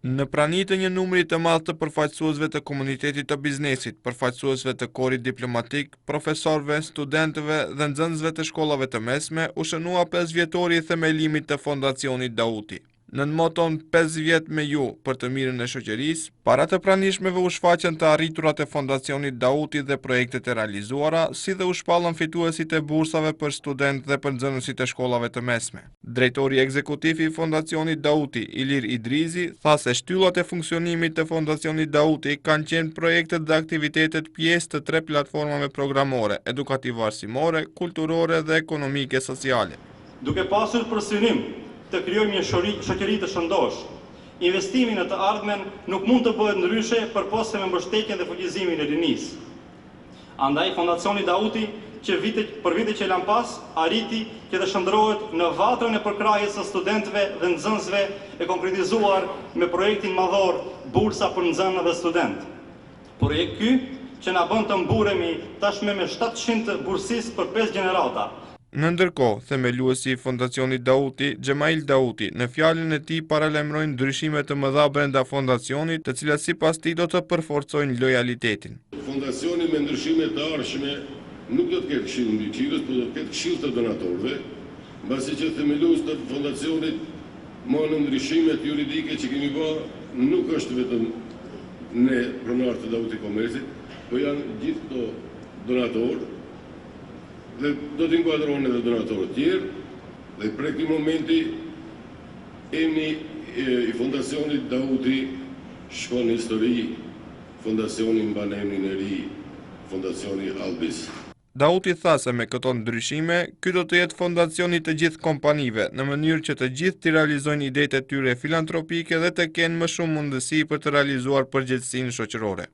Në prani të një numri të madh të përfaqësuesve të komunitetit të biznesit, përfaqësuesve të korit diplomatik, profesorëve, studentëve dhe nxënësve të shkollave të mesme, u shënua 5 vjetori i themelimit të Fondacionit Dauti. Në moton 5 vjet me ju për të mirën e shoqërisë, para të pranishmeve u shfaqën të arriturat e Fondacionit Dauti dhe projektet e realizuara, si dhe u shpallën fituesit e bursave për studentë dhe për nxënësit e shkollave të mesme. Drejtori ekzekutiv i Fondacionit Dauti, Ilir Idrizi, tha se shtyllat e funksionimit të Fondacionit Dauti kanë qenë projektet dhe aktivitetet pjesë të 3 platformave programore, edukativ-arsimore, kulturore dhe ekonomike sociale. Duke pasur për synim të krijojmë një shoqëri të shëndosh, investimi në të ardhmen nuk mund të bëhet ndryshe përposë me mbështetjen dhe fuqizimin e rinisë. Andaj Fondacioni Dauti për vite që lan pas arriti që të shndrohet në vatrën e përkrahjes së studentëve dhe nxënësve e konkretizuar me projektin madhor Bursa për nxënës dhe student. Projekt ky që na bën të mburemi tashmë me 700 bursistë për 5 gjenerata. Në ndërkohë, themeluesi i Fondacionit Dauti, Xhemail Dauti, në fjalën e tij paralajmëroi ndryshime të mëdha brenda fondacionit, të cilat sipas tij do të përforcojnë lojalitetin. Fondacioni me ndryshime të ardhshme nuk do të ketë këshill mbikëqyrës, por do të ketë këshill të donatorëve, mbasi që themeluesi të fondacionit në ndryshimet juridike që kemi bërë nuk është vetëm ne pronarë të Dauti Komercit, por janë gjithë këto donatorë dhe do të inkuadrohen edhe donatorët tjerë, dhe prej këtij momenti emri i Fondacionit Dauti shkon në histori, Fondacioni mban emrin e ri, Fondacioni Albis. Dauti tha se me këto ndryshime, ky do të jetë fondacioni të gjithë kompanive, në mënyrë që të gjithë të realizojnë idetë e tyre filantropike dhe të kenë më shumë mundësi për të realizuar përgjegjësinë shoqërore.